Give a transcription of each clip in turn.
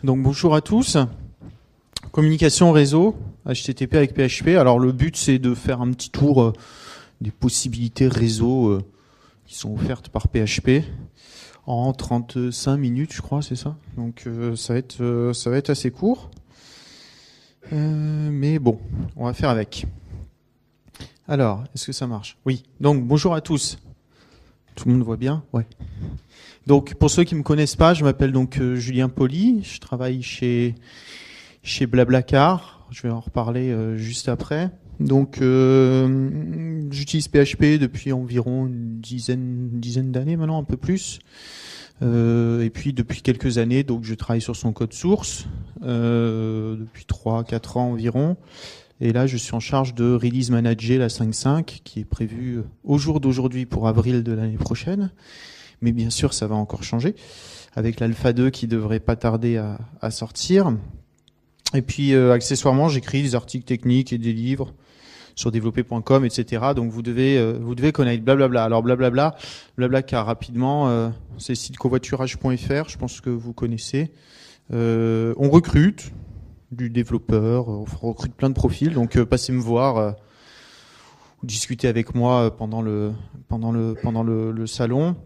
Donc bonjour à tous. Communication réseau, HTTP avec PHP. Alors le but c'est de faire un petit tour des possibilités réseau qui sont offertes par PHP en 35 minutes, je crois, c'est ça. Donc ça va être assez court. Mais bon, on va faire avec. Alors, est-ce que ça marche? Oui. Donc bonjour à tous. Tout le monde voit bien? Ouais. Donc pour ceux qui me connaissent pas, je m'appelle donc Julien Poli, je travaille chez Blablacar, je vais en reparler juste après. Donc j'utilise PHP depuis environ une dizaine d'années maintenant, un peu plus. Et puis depuis quelques années, donc je travaille sur son code source depuis 3-4 ans environ. Et là, je suis en charge de Release Manager la 5.5 qui est prévue au jour d'aujourd'hui pour avril de l'année prochaine. Mais bien sûr, ça va encore changer avec l'Alpha 2 qui devrait pas tarder à sortir. Et puis, accessoirement, j'écris des articles techniques et des livres sur développer.com, etc. Donc, vous devez connaître blablabla. Alors, Blablacar, rapidement, c'est le site covoiturage.fr, je pense que vous connaissez. On recrute du développeur, on recrute plein de profils. Donc, passez me voir, discutez avec moi pendant le salon.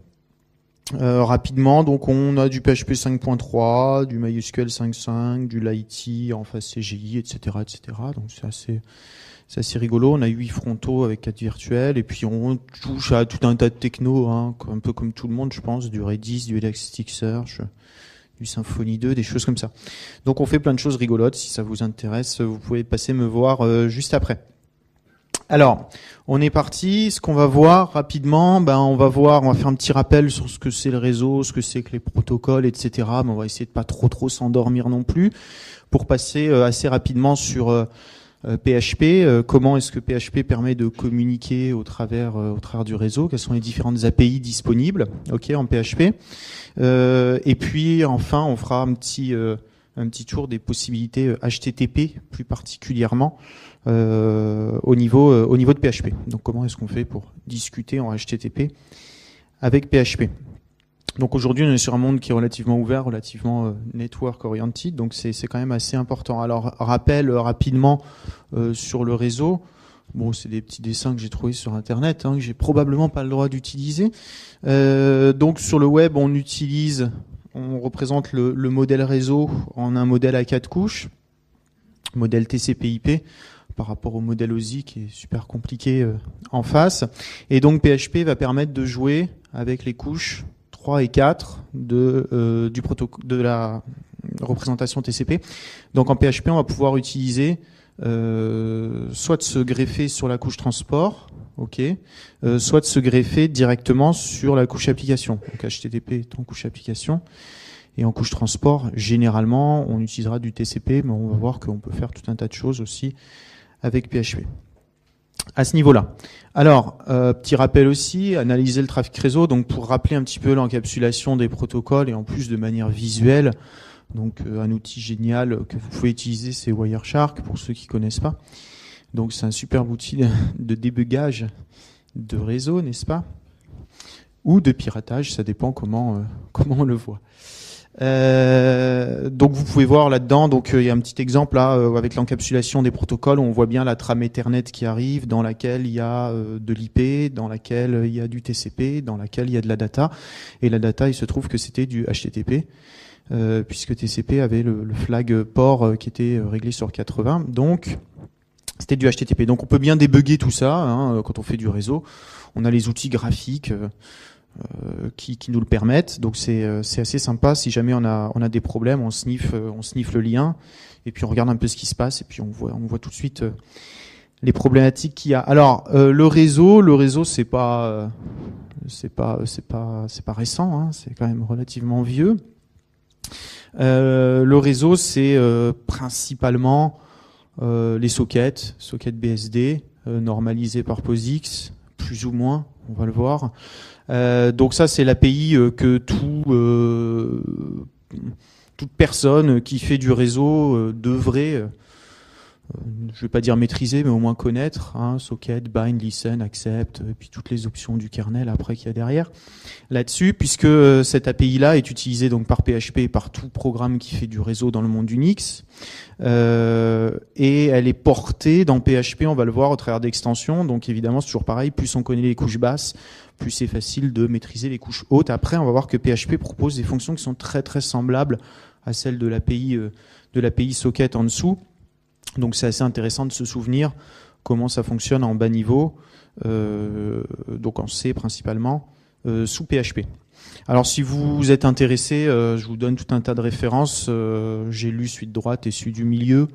Rapidement, donc on a du PHP 5.3, du MySQL 5.5, du Lite en phase CGI, etc., etc. Donc c'est assez rigolo. On a 8 frontaux avec 4 virtuels et puis on touche à tout un tas de techno, hein, un peu comme tout le monde, je pense, du Redis, du Elasticsearch, du Symfony 2, des choses comme ça. Donc on fait plein de choses rigolotes. Si ça vous intéresse, vous pouvez passer me voir juste après. Alors, on est parti. Ce qu'on va voir rapidement, on va faire un petit rappel sur ce que c'est le réseau, ce que c'est que les protocoles, etc. Mais on va essayer de pas trop s'endormir non plus, pour passer assez rapidement sur PHP. Comment est-ce que PHP permet de communiquer au travers du réseau? Quelles sont les différentes API disponibles, en PHP? Et puis enfin, on fera un petit tour des possibilités HTTP plus particulièrement. Au niveau de PHP. Donc comment est-ce qu'on fait pour discuter en HTTP avec PHP? Donc aujourd'hui on est sur un monde qui est relativement ouvert, relativement network oriented, donc c'est quand même assez important. Alors rappel rapidement sur le réseau. Bon, c'est des petits dessins que j'ai trouvés sur internet, que j'ai probablement pas le droit d'utiliser. Donc sur le web on représente le modèle réseau en un modèle à 4 couches, modèle TCP/IP, par rapport au modèle OSI qui est super compliqué en face. Et donc PHP va permettre de jouer avec les couches 3 et 4 du protocole de la représentation TCP. Donc en PHP, on va pouvoir utiliser soit de se greffer sur la couche transport, soit de se greffer directement sur la couche application. Donc HTTP est en couche application. Et en couche transport, généralement, on utilisera du TCP, mais on va voir qu'on peut faire tout un tas de choses aussi avec PHP. À ce niveau-là. Alors, petit rappel aussi, analyser le trafic réseau, donc pour rappeler un petit peu l'encapsulation des protocoles et en plus de manière visuelle. Donc un outil génial que vous pouvez utiliser, c'est Wireshark pour ceux qui connaissent pas. Donc c'est un superbe outil de débugage de réseau, n'est-ce pas? Ou de piratage, ça dépend comment on le voit. Donc vous pouvez voir là-dedans, donc il y a un petit exemple là avec l'encapsulation des protocoles, on voit bien la trame Ethernet qui arrive, dans laquelle il y a de l'IP, dans laquelle il y a du TCP, dans laquelle il y a de la data. Et la data, il se trouve que c'était du HTTP, puisque TCP avait le flag port qui était réglé sur 80, donc c'était du HTTP. Donc on peut bien débugger tout ça quand on fait du réseau. On a les outils graphiques qui nous le permettent, donc c'est assez sympa. Si jamais on a des problèmes, on sniffe le lien et puis on regarde un peu ce qui se passe et puis on voit tout de suite les problématiques qu'il y a. Alors le réseau c'est pas récent, c'est quand même relativement vieux. Le réseau c'est principalement les sockets BSD normalisés par POSIX, plus ou moins, on va le voir. Donc ça, c'est l'API que toute personne qui fait du réseau devrait je vais pas dire maîtriser, mais au moins connaître, hein, socket, bind, listen, accept, et puis toutes les options du kernel après qu'il y a derrière là-dessus, puisque cette API-là est utilisée donc par PHP et par tout programme qui fait du réseau dans le monde Unix, et elle est portée dans PHP, on va le voir au travers d'extensions, donc évidemment c'est toujours pareil, plus on connaît les couches basses, plus c'est facile de maîtriser les couches hautes. Après, on va voir que PHP propose des fonctions qui sont très très semblables à celles de l'API socket en dessous. Donc c'est assez intéressant de se souvenir comment ça fonctionne en bas niveau, donc en C principalement, sous PHP. Alors si vous êtes intéressé, je vous donne tout un tas de références. J'ai lu celui de droite et celui du milieu.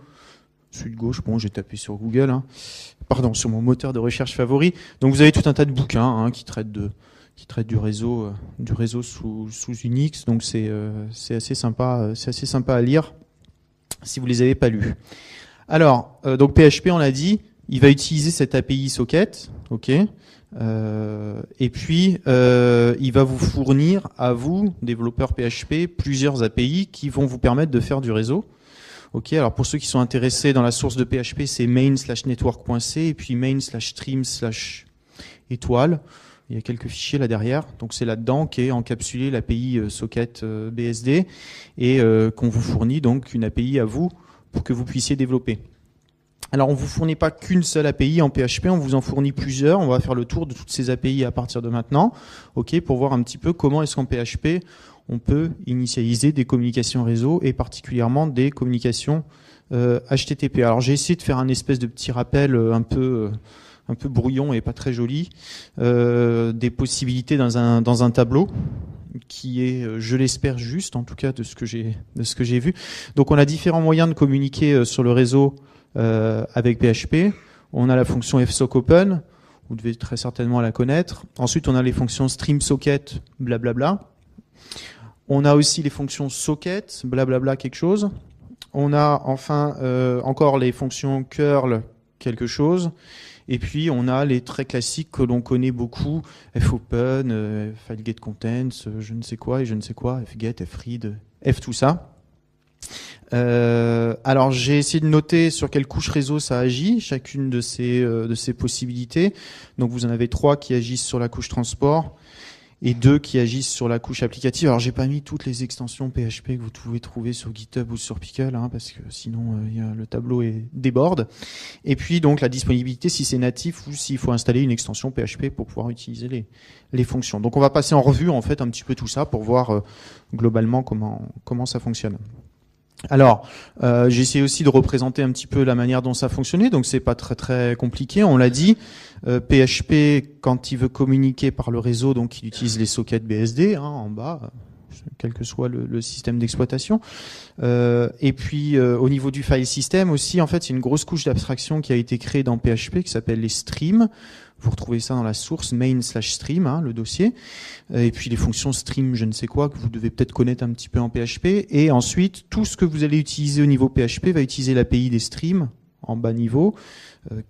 Celui de gauche, bon, j'ai tapé sur Google, hein. Pardon, sur mon moteur de recherche favori. Donc vous avez tout un tas de bouquins, hein, qui traitent du réseau sous Unix. Donc c'est assez sympa à lire si vous les avez pas lus. Alors, donc PHP, on l'a dit, il va utiliser cette API socket, ok, et puis il va vous fournir à vous, développeurs PHP, plusieurs API qui vont vous permettre de faire du réseau. Ok, alors pour ceux qui sont intéressés dans la source de PHP, c'est main/network.c et puis main/stream/étoile. Il y a quelques fichiers là derrière, donc c'est là-dedans qu'est encapsulé l'API socket BSD et qu'on vous fournit donc une API à vous pour que vous puissiez développer. Alors on vous fournit pas qu'une seule API en PHP, on vous en fournit plusieurs. On va faire le tour de toutes ces API à partir de maintenant, ok, pour voir un petit peu comment est-ce qu'en PHP on peut initialiser des communications réseau et particulièrement des communications HTTP. Alors j'ai essayé de faire un espèce de petit rappel un peu brouillon et pas très joli des possibilités dans un tableau qui est, je l'espère, juste, en tout cas de ce que j'ai vu. Donc on a différents moyens de communiquer sur le réseau avec PHP. On a la fonction fsockopen, vous devez très certainement la connaître. Ensuite, on a les fonctions stream-socket, blablabla. On a aussi les fonctions socket, blablabla quelque chose. On a enfin encore les fonctions curl quelque chose. Et puis, on a les très classiques que l'on connaît beaucoup, fopen, filegetContents, je ne sais quoi et je ne sais quoi, fget, fread, tout ça. Alors, j'ai essayé de noter sur quelle couche réseau ça agit, chacune de ces possibilités. Donc, vous en avez 3 qui agissent sur la couche transport et 2 qui agissent sur la couche applicative. Alors, j'ai pas mis toutes les extensions PHP que vous pouvez trouver sur GitHub ou sur Pickle, hein, parce que sinon le tableau déborde. Et puis donc la disponibilité, si c'est natif ou s'il faut installer une extension PHP pour pouvoir utiliser les fonctions. Donc on va passer en revue en fait un petit peu tout ça pour voir globalement comment ça fonctionne. Alors, j'ai essayé aussi de représenter un petit peu la manière dont ça fonctionnait, donc c'est pas très très compliqué. On l'a dit, PHP quand il veut communiquer par le réseau, donc il utilise les sockets BSD, hein, en bas, quel que soit le système d'exploitation. Et puis au niveau du file system aussi, en fait, c'est une grosse couche d'abstraction qui a été créée dans PHP qui s'appelle les streams. Vous retrouvez ça dans la source main/stream, hein, le dossier. Et puis les fonctions stream, je ne sais quoi, que vous devez peut-être connaître un petit peu en PHP. Et ensuite, tout ce que vous allez utiliser au niveau PHP va utiliser l'API des streams en bas niveau,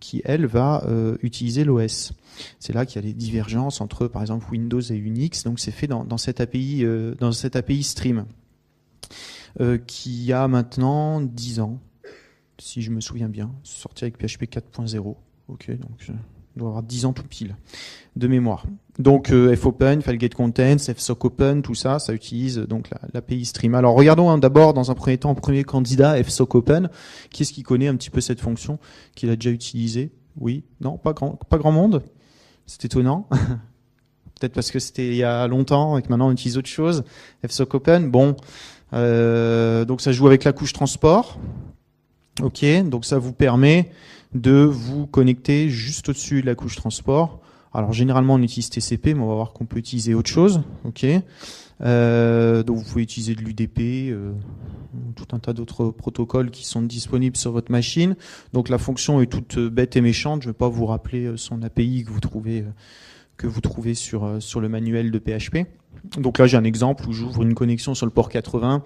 qui elle va utiliser l'OS. C'est là qu'il y a les divergences entre, par exemple, Windows et Unix. Donc c'est fait dans cette API stream, qui a maintenant 10 ans, si je me souviens bien, sorti avec PHP 4.0. Ok, donc on doit avoir 10 ans tout pile de mémoire. Donc fopen, filegetContents, fsockopen, tout ça, ça utilise donc l'API stream. Alors regardons d'abord dans un premier temps, en premier candidat, fsockopen. Qui est-ce qui connaît un petit peu cette fonction, qu'il a déjà utilisée? Oui, non, pas grand monde. C'est étonnant. Peut-être parce que c'était il y a longtemps et que maintenant on utilise autre chose. fsockopen, bon, donc ça joue avec la couche transport. Ok, donc ça vous permet de vous connecter juste au-dessus de la couche transport. Alors généralement on utilise TCP, mais on va voir qu'on peut utiliser autre chose. Ok, donc vous pouvez utiliser de l'UDP, tout un tas d'autres protocoles qui sont disponibles sur votre machine. Donc la fonction est toute bête et méchante. Je ne vais pas vous rappeler son API que vous trouvez sur le manuel de PHP. Donc là j'ai un exemple où j'ouvre une connexion sur le port 80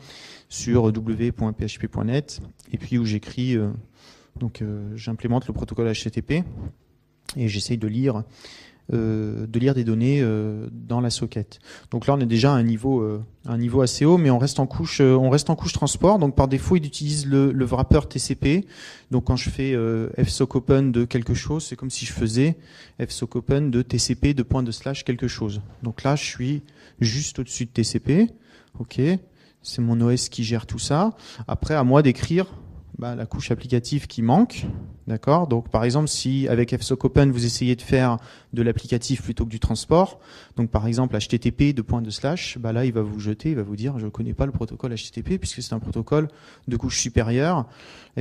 sur w.php.net et puis où j'écris j'implémente le protocole HTTP et j'essaye de lire des données dans la socket. Donc là, on est déjà à un niveau assez haut, mais on reste en couche transport. Donc par défaut, il utilise le wrapper TCP. Donc quand je fais fsoc open de quelque chose, c'est comme si je faisais fsoc open de TCP de point de slash quelque chose. Donc là, je suis juste au-dessus de TCP. Ok, c'est mon OS qui gère tout ça. Après, à moi d'écrire la couche applicative qui manque, d'accord. Donc par exemple, si avec fsoc open vous essayez de faire de l'applicatif plutôt que du transport, donc par exemple HTTP de point de slash, là il va vous jeter, il va vous dire je connais pas le protocole HTTP puisque c'est un protocole de couche supérieure.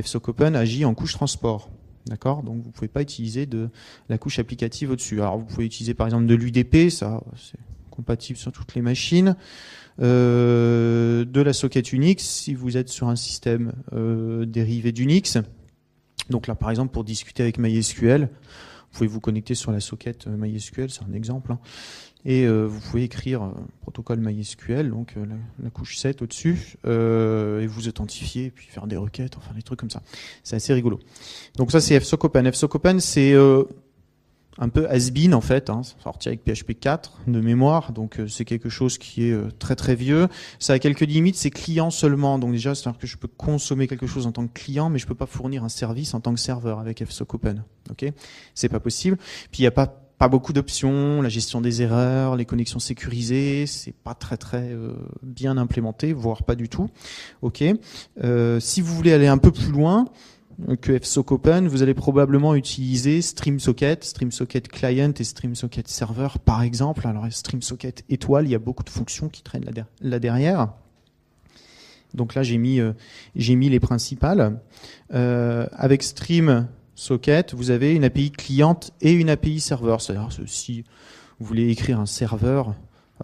fsoc open agit en couche transport, d'accord. Donc vous pouvez pas utiliser de la couche applicative au-dessus. Alors vous pouvez utiliser par exemple de l'UDP, ça c'est compatible sur toutes les machines. De la socket Unix si vous êtes sur un système dérivé d'Unix. Donc là, par exemple, pour discuter avec MySQL, vous pouvez vous connecter sur la socket MySQL, c'est un exemple, hein, et vous pouvez écrire protocole MySQL, donc la couche 7 au-dessus, et vous authentifier, et puis faire des requêtes, enfin des trucs comme ça. C'est assez rigolo. Donc ça, c'est fsoc open. fsoc open, c'est un peu has-been en fait, hein, sorti avec PHP 4 de mémoire, donc c'est quelque chose qui est très très vieux. Ça a quelques limites, c'est client seulement, donc déjà c'est-à-dire que je peux consommer quelque chose en tant que client, mais je peux pas fournir un service en tant que serveur avec fsoc open. Ok, c'est pas possible. Puis il y a pas beaucoup d'options, la gestion des erreurs, les connexions sécurisées, c'est pas très très bien implémenté, voire pas du tout. Ok, si vous voulez aller un peu plus loin que fsoc open, vous allez probablement utiliser StreamSocket Client et StreamSocket Server par exemple. Alors StreamSocket étoile, il y a beaucoup de fonctions qui traînent là derrière. Donc là j'ai mis les principales. Avec StreamSocket, vous avez une API cliente et une API serveur. C'est-à-dire si vous voulez écrire un serveur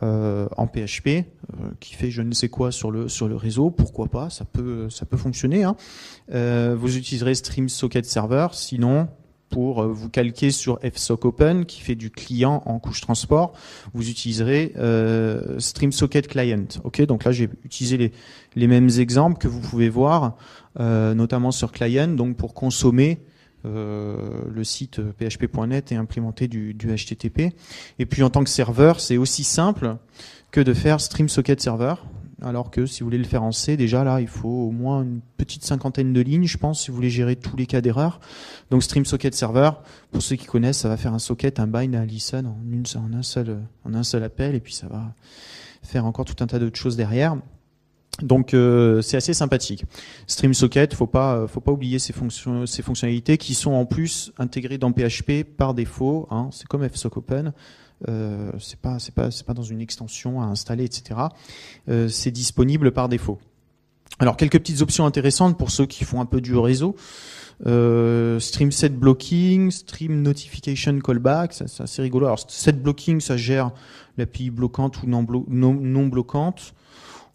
en PHP qui fait je ne sais quoi sur le réseau, pourquoi pas, ça peut fonctionner, hein. Vous utiliserez StreamSocket Server, sinon pour vous calquer sur fsoc open qui fait du client en couche transport, vous utiliserez StreamSocket Client. Ok, donc là j'ai utilisé les mêmes exemples que vous pouvez voir, notamment sur Client, donc pour consommer le site php.net et implémenter du HTTP. Et puis en tant que serveur, c'est aussi simple que de faire StreamSocket Server, alors que si vous voulez le faire en C, déjà là, il faut au moins une petite cinquantaine de lignes, je pense, si vous voulez gérer tous les cas d'erreur. Donc StreamSocket Server, pour ceux qui connaissent, ça va faire un socket, un bind, un listen en un seul appel, et puis ça va faire encore tout un tas d'autres choses derrière. Donc c'est assez sympathique. StreamSocket, faut pas oublier ces fonctionnalités qui sont en plus intégrées dans PHP par défaut, hein, c'est comme fsoc open. C'est pas dans une extension à installer, etc. C'est disponible par défaut. Alors quelques petites options intéressantes pour ceux qui font un peu du réseau. Stream set blocking, stream notification callback, c'est assez rigolo. Alors set blocking, ça gère l'API bloquante ou non bloquante.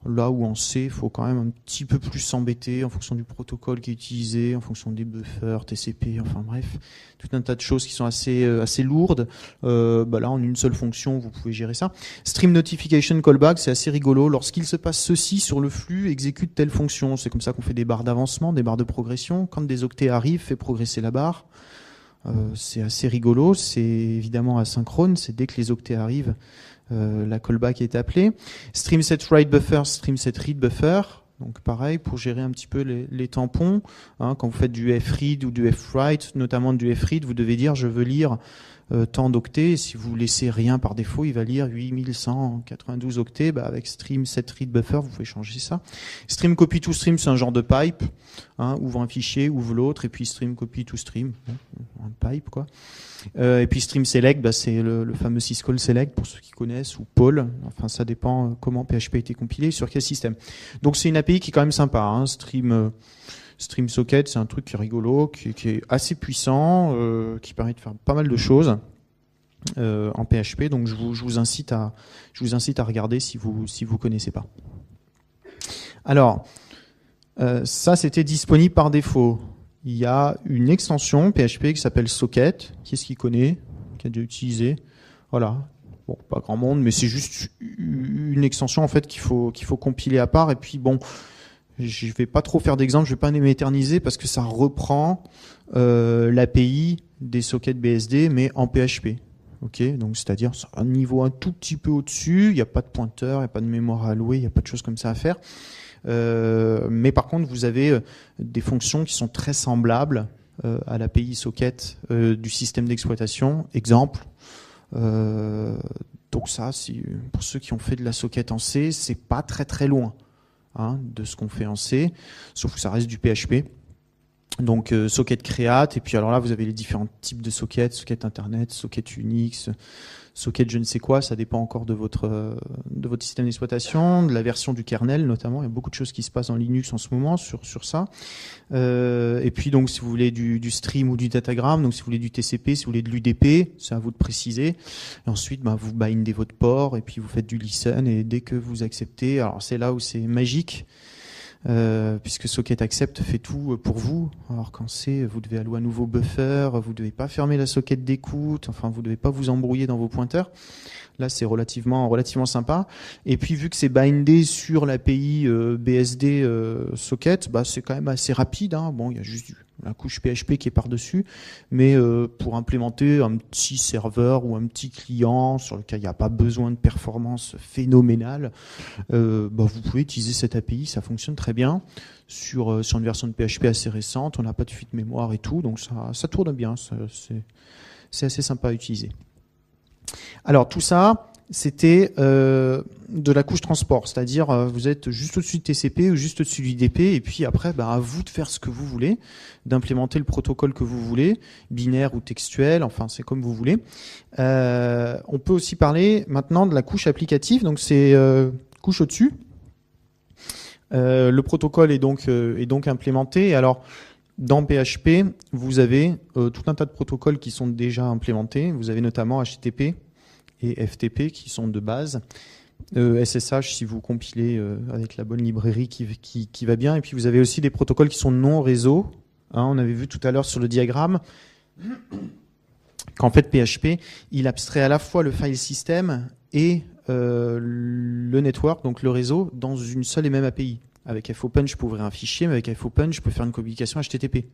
Là où on sait, il faut quand même un petit peu plus s'embêter en fonction du protocole qui est utilisé, en fonction des buffers, TCP, enfin bref, tout un tas de choses qui sont assez lourdes. Là, en une seule fonction, vous pouvez gérer ça. Stream notification callback, c'est assez rigolo. Lorsqu'il se passe ceci sur le flux, exécute telle fonction. C'est comme ça qu'on fait des barres d'avancement, des barres de progression. Quand des octets arrivent, fait progresser la barre. C'est assez rigolo. C'est évidemment asynchrone. C'est dès que les octets arrivent, la callback est appelée. Stream set write buffer, stream set read buffer. Donc pareil, pour gérer un petit peu les tampons, hein, quand vous faites du fread ou du fwrite, notamment du fread, vous devez dire je veux lire tant d'octets. Si vous laissez rien par défaut, il va lire 8192 octets. Avec stream set read buffer, vous pouvez changer ça. Stream copy to stream, c'est un genre de pipe, hein, ouvre un fichier, ouvre l'autre, et puis stream copy to stream, un pipe quoi. Et puis stream select, c'est le fameux syscall select pour ceux qui connaissent, ou Paul. Enfin, ça dépend comment PHP a été compilé, sur quel système. Donc c'est une API qui est quand même sympa, hein. StreamSocket, c'est un truc qui est rigolo, qui est assez puissant, qui permet de faire pas mal de choses en PHP. Donc je vous incite à regarder si vous connaissez pas. Alors ça, c'était disponible par défaut. Il y a une extension PHP qui s'appelle Socket. Qui est-ce qui connaît, qui a déjà utilisé? Voilà. Bon, pas grand monde, mais c'est juste une extension en fait qu'il faut compiler à part. Et puis bon, je vais pas trop faire d'exemple, je vais pas m'éterniser parce que ça reprend l'API des sockets BSD, mais en PHP. ok, donc c'est-à-dire un niveau un tout petit peu au-dessus, il n'y a pas de pointeur, il n'y a pas de mémoire à allouer, il n'y a pas de choses comme ça à faire. Mais par contre, vous avez des fonctions qui sont très semblables à l'API socket du système d'exploitation. Exemple. Donc ça, pour ceux qui ont fait de la socket en C, c'est pas très très loin de ce qu'on fait en C, sauf que ça reste du PHP. Donc socket create, et puis alors là vous avez les différents types de sockets, socket internet, socket Unix, socket je ne sais quoi, ça dépend encore de votre système d'exploitation, de la version du kernel notamment. Il y a beaucoup de choses qui se passent dans Linux en ce moment sur ça. Et puis donc si vous voulez du stream ou du datagram, donc si vous voulez du TCP, si vous voulez de l'UDP, c'est à vous de préciser. Et ensuite vous bindez votre port et puis vous faites du listen, et dès que vous acceptez, alors c'est là où c'est magique. Puisque socket accept fait tout pour vous, alors qu'en C vous devez allouer un nouveau buffer, vous devez pas fermer la socket d'écoute, enfin vous devez pas vous embrouiller dans vos pointeurs. Là c'est relativement sympa, et puis vu que c'est bindé sur l'API BSD socket, c'est quand même assez rapide, Bon, il y a juste la couche PHP qui est par-dessus, mais pour implémenter un petit serveur ou un petit client sur lequel il n'y a pas besoin de performance phénoménale, vous pouvez utiliser cette API, ça fonctionne très bien sur une version de PHP assez récente, on n'a pas de fuite mémoire et tout, donc ça tourne bien, c'est assez sympa à utiliser. Alors tout ça, c'était de la couche transport, c'est-à-dire vous êtes juste au-dessus de TCP ou juste au-dessus du DP, et puis après, à vous de faire ce que vous voulez, d'implémenter le protocole que vous voulez, binaire ou textuel, enfin c'est comme vous voulez. On peut aussi parler maintenant de la couche applicative, donc c'est couche au-dessus. Le protocole est donc implémenté. Alors dans PHP, vous avez tout un tas de protocoles qui sont déjà implémentés. Vous avez notamment HTTP et FTP qui sont de base. SSH si vous compilez avec la bonne librairie qui va bien. Et puis vous avez aussi des protocoles qui sont non réseau. On avait vu tout à l'heure sur le diagramme qu'en fait PHP, il abstrait à la fois le file system et le network, donc le réseau, dans une seule et même API. Avec fopen, je peux ouvrir un fichier, mais avec fopen, je peux faire une communication HTTP.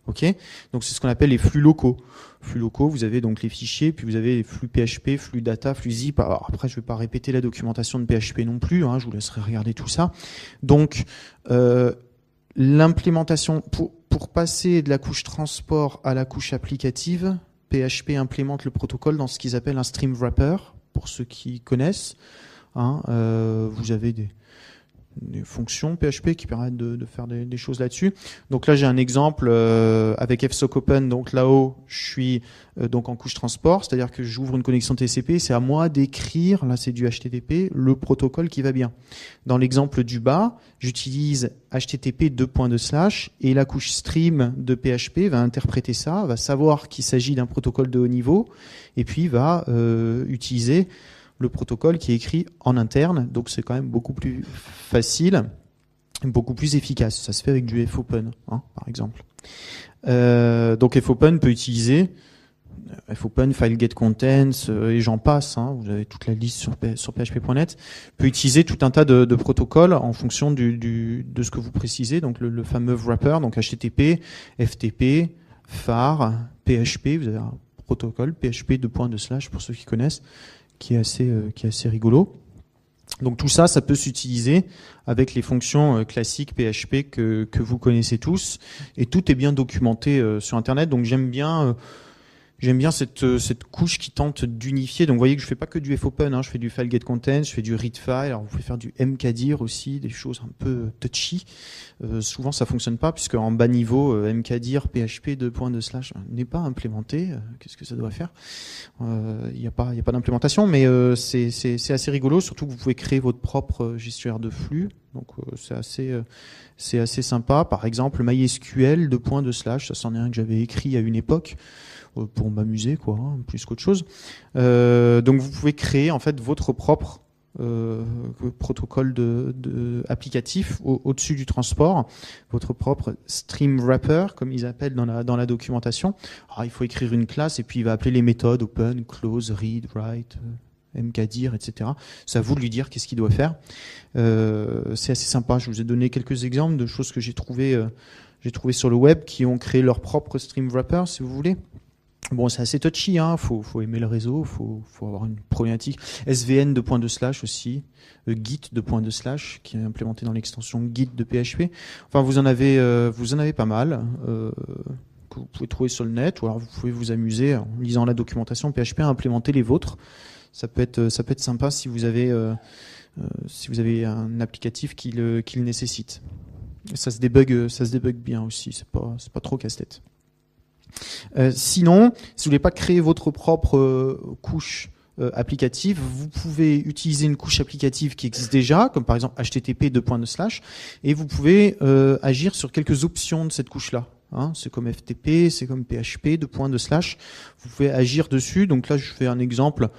Ok, donc c'est ce qu'on appelle les flux locaux. Flux locaux, vous avez donc les fichiers, puis vous avez les flux PHP, flux data, flux zip. Alors après, je ne vais pas répéter la documentation de PHP non plus, je vous laisserai regarder tout ça. Donc, l'implémentation, pour passer de la couche transport à la couche applicative, PHP implémente le protocole dans ce qu'ils appellent un stream wrapper, pour ceux qui connaissent. Vous avez des fonctions PHP qui permettent de faire des choses là-dessus. Donc là, j'ai un exemple avec fsockopen. Donc là-haut, je suis donc en couche transport, c'est-à-dire que j'ouvre une connexion TCP. C'est à moi d'écrire, là c'est du HTTP, le protocole qui va bien. Dans l'exemple du bas, j'utilise HTTP : et la couche stream de PHP va interpréter ça, va savoir qu'il s'agit d'un protocole de haut niveau, et puis va utiliser le protocole qui est écrit en interne, donc c'est quand même beaucoup plus facile, beaucoup plus efficace. Ça se fait avec du fopen, par exemple. Donc fopen peut utiliser fopen, file get contents, et j'en passe. Vous avez toute la liste sur php.net. Peut utiliser tout un tas de protocoles en fonction de ce que vous précisez. Donc le fameux wrapper, donc HTTP, FTP, phare, PHP. Vous avez un protocole PHP : pour ceux qui connaissent, qui est assez rigolo. Donc tout ça, ça peut s'utiliser avec les fonctions classiques PHP que vous connaissez tous, et tout est bien documenté sur Internet. Donc j'aime bien cette couche qui tente d'unifier. Donc vous voyez que je fais pas que du fopen, je fais du file get content, je fais du read file. Alors vous pouvez faire du mkdir aussi, des choses un peu touchy. Souvent ça fonctionne pas, puisque en bas niveau mkdir php : n'est pas implémenté. Qu'est-ce que ça doit faire? Il y a pas d'implémentation, mais c'est assez rigolo, surtout que vous pouvez créer votre propre gestionnaire de flux. Donc c'est assez sympa. Par exemple MySQL : ça c'en est un que j'avais écrit à une époque pour m'amuser, plus qu'autre chose. Donc vous pouvez créer en fait votre propre protocole de applicatif au-dessus du transport, votre propre stream wrapper, comme ils appellent dans la documentation. Alors, il faut écrire une classe et puis il va appeler les méthodes open, close, read, write, mkdir, etc. C'est à vous de lui dire qu'est-ce qu'il doit faire. C'est assez sympa. Je vous ai donné quelques exemples de choses que j'ai trouvé sur le web qui ont créé leur propre stream wrapper, si vous voulez. Bon, c'est assez touchy, hein. Faut aimer le réseau, faut avoir une problématique. SVN 2.2/ aussi, Git 2.2/ qui est implémenté dans l'extension Git de PHP. Enfin, vous en avez pas mal que vous pouvez trouver sur le net, ou alors vous pouvez vous amuser en lisant la documentation PHP à implémenter les vôtres. Ça peut être sympa si vous avez un applicatif qui le nécessite. Et ça se débug bien aussi. C'est pas trop casse-tête. Sinon, si vous voulez pas créer votre propre couche applicative, vous pouvez utiliser une couche applicative qui existe déjà, comme par exemple HTTP 2.2/, et vous pouvez agir sur quelques options de cette couche-là. Hein, c'est comme FTP, c'est comme PHP 2.2/. Vous pouvez agir dessus. Donc là, je fais un exemple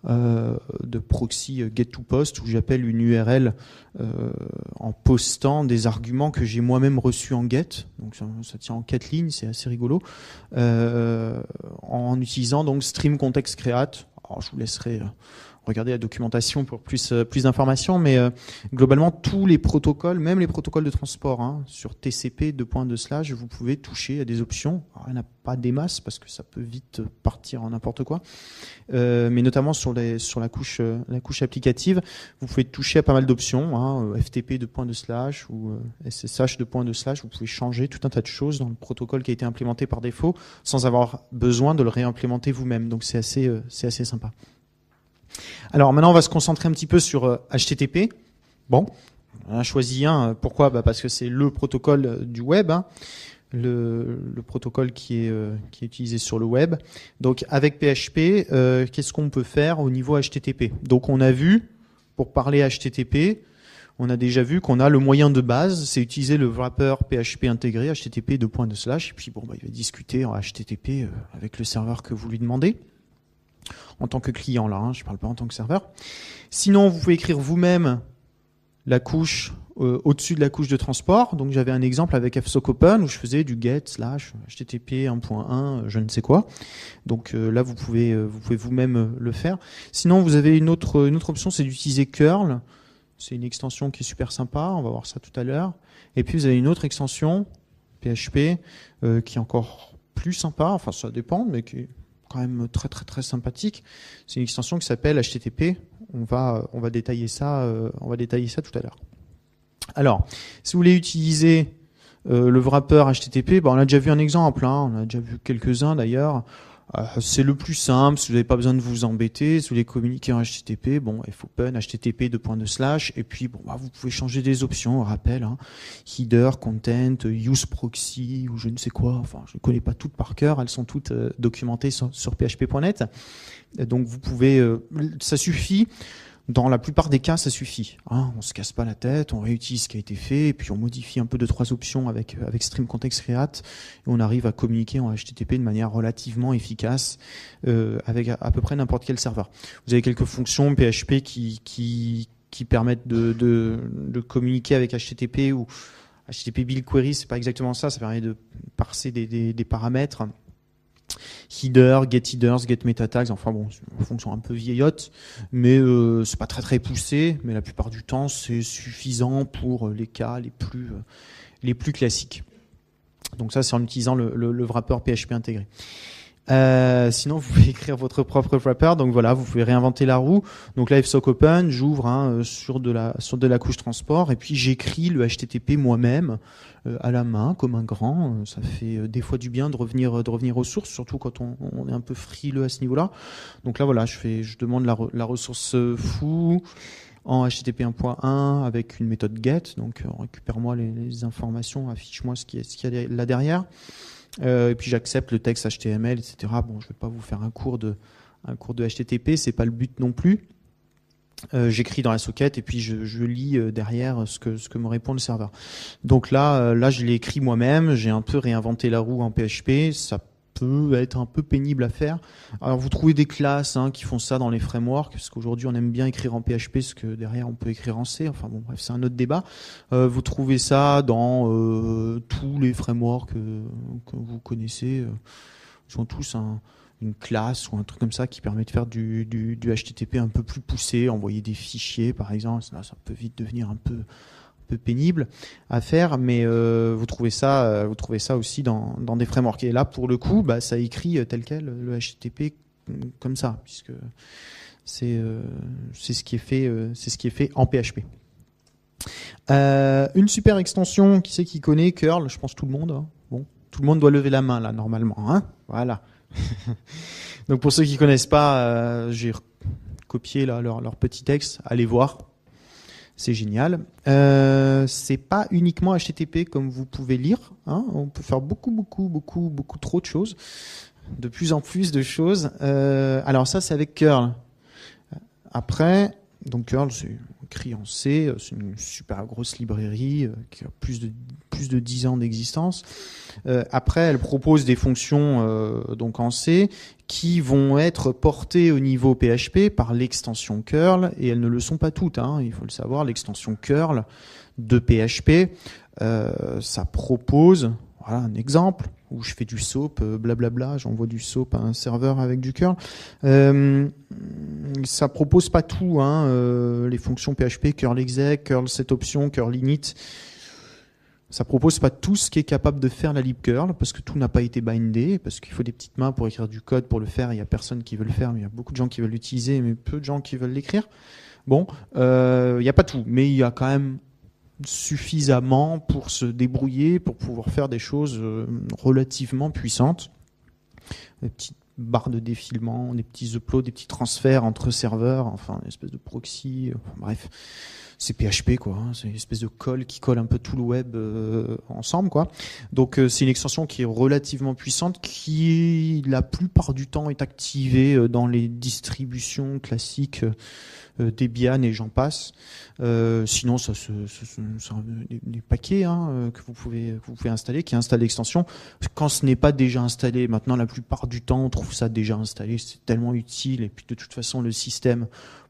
de proxy get-to-post où j'appelle une URL en postant des arguments que j'ai moi-même reçus en get. Donc ça tient en 4 lignes, c'est assez rigolo. En utilisant donc stream context create. Alors je vous laisserai regarder la documentation pour plus d'informations, mais globalement tous les protocoles, même les protocoles de transport, hein, sur TCP 2.2/, vous pouvez toucher à des options. Alors, il n'y en a pas des masses parce que ça peut vite partir en n'importe quoi, mais notamment sur la couche applicative, vous pouvez toucher à pas mal d'options, hein, FTP 2.2/ ou SSH 2.2/. Vous pouvez changer tout un tas de choses dans le protocole qui a été implémenté par défaut sans avoir besoin de le réimplémenter vous-même. Donc c'est assez sympa. Alors maintenant, on va se concentrer un petit peu sur HTTP. Bon, on a choisi un. Pourquoi ? Parce que c'est le protocole du web, hein, le protocole qui est utilisé sur le web. Donc avec PHP, qu'est-ce qu'on peut faire au niveau HTTP ? Donc on a vu, pour parler HTTP, on a déjà vu qu'on a le moyen de base, c'est utiliser le wrapper PHP intégré, HTTP 2.2/, et puis bon, il va discuter en HTTP avec le serveur que vous lui demandez. En tant que client là, hein, je ne parle pas en tant que serveur. Sinon, vous pouvez écrire vous-même la couche au-dessus de la couche de transport. Donc j'avais un exemple avec fsocOpen où je faisais du get / http 1.1 je ne sais quoi. Donc là vous pouvez vous-même le faire. Sinon vous avez une autre option, c'est d'utiliser curl. C'est une extension qui est super sympa, on va voir ça tout à l'heure. Et puis vous avez une autre extension PHP qui est encore plus sympa, enfin ça dépend, mais qui est quand même très très très sympathique. C'est une extension qui s'appelle HTTP. On va détailler ça tout à l'heure. Alors, si vous voulez utiliser le wrapper HTTP, on a déjà vu un exemple, hein, on a déjà vu quelques-uns d'ailleurs. C'est le plus simple, si vous n'avez pas besoin de vous embêter, si vous voulez communiquer en HTTP, fopen, HTTP 2.2/, et puis vous pouvez changer des options, on rappelle, hein, header, content, use proxy, ou je ne sais quoi, enfin je ne connais pas toutes par cœur, elles sont toutes documentées sur php.net, donc vous pouvez, ça suffit. Dans la plupart des cas, ça suffit. Hein, on se casse pas la tête, on réutilise ce qui a été fait, et puis on modifie un peu 2-3 options avec Stream Context Create, et on arrive à communiquer en HTTP de manière relativement efficace avec à peu près n'importe quel serveur. Vous avez quelques fonctions PHP qui permettent de communiquer avec HTTP ou HTTP Build Query, c'est pas exactement ça, ça permet de parser des paramètres. Header, get headers, get meta tags, enfin bon, c'est une fonction un peu vieillotte, mais c'est pas très très poussé, mais la plupart du temps c'est suffisant pour les cas les plus classiques. Donc ça c'est en utilisant le wrapper PHP intégré. Sinon, vous pouvez écrire votre propre wrapper. Donc voilà, vous pouvez réinventer la roue. Donc là, fsocOpen, j'ouvre sur de la couche transport et puis j'écris le HTTP moi-même à la main comme un grand. Ça fait des fois du bien de revenir aux sources, surtout quand on est un peu frileux à ce niveau-là. Donc là, voilà, je demande la ressource foo en HTTP 1.1 avec une méthode get. Donc récupère-moi les informations, affiche-moi ce qu'il y a là derrière. Et puis j'accepte le texte HTML, etc. Bon, je vais pas vous faire un cours de HTTP, c'est pas le but non plus. J'écris dans la socket et puis je lis derrière ce que me répond le serveur. Donc là, je l'ai écrit moi-même. J'ai un peu réinventé la roue en PHP. Ça peut être un peu pénible à faire. Alors vous trouvez des classes qui font ça dans les frameworks, parce qu'aujourd'hui on aime bien écrire en PHP, parce que derrière on peut écrire en C. Enfin bon, bref, c'est un autre débat. Vous trouvez ça dans tous les frameworks que vous connaissez. Ils ont tous une classe ou un truc comme ça qui permet de faire du HTTP un peu plus poussé, envoyer des fichiers par exemple. Ça peut vite devenir un peu peu pénible à faire, mais vous trouvez ça aussi dans des frameworks. Et là, pour le coup, ça écrit tel quel le HTTP comme ça, puisque c'est ce qui est fait en PHP. Une super extension, qui c'est qui connaît curl? Je pense tout le monde. Hein. Bon, tout le monde doit lever la main là normalement. Hein, voilà. Donc pour ceux qui connaissent pas, j'ai copié là leur petit texte. Allez voir, c'est génial. C'est pas uniquement HTTP comme vous pouvez lire. Hein. On peut faire beaucoup trop de choses, de plus en plus de choses. Alors ça, c'est avec curl. Après, donc curl, c'est écrit en C, c'est une super grosse librairie qui a plus de 10 ans d'existence. Après, elle propose des fonctions donc en C qui vont être portées au niveau PHP par l'extension curl, et elles ne le sont pas toutes, hein, il faut le savoir. L'extension curl de PHP, ça propose, voilà un exemple où je fais du SOAP, blablabla, j'envoie du SOAP à un serveur avec du curl. Ça propose pas tout, hein, les fonctions PHP, curl exec, curl setOption, curl init. Ça propose pas tout ce qui est capable de faire la libcurl, parce que tout n'a pas été bindé, parce qu'il faut des petites mains pour écrire du code pour le faire. Il y a personne qui veut le faire, mais il y a beaucoup de gens qui veulent l'utiliser, mais peu de gens qui veulent l'écrire. Bon, il y a pas tout, mais il y a quand même suffisamment pour se débrouiller, pour pouvoir faire des choses relativement puissantes. Des petites barres de défilement, des petits uploads, des petits transferts entre serveurs, enfin une espèce de proxy, enfin, bref. C'est PHP quoi, hein, c'est une espèce de colle qui colle un peu tout le web ensemble quoi. Donc c'est une extension qui est relativement puissante, qui la plupart du temps est activée dans les distributions classiques Debian et j'en passe. Sinon ça c'est des paquets hein, que vous pouvez installer, qui installent l'extension. Quand ce n'est pas déjà installé, maintenant la plupart du temps on trouve ça déjà installé, c'est tellement utile, et puis de toute façon le système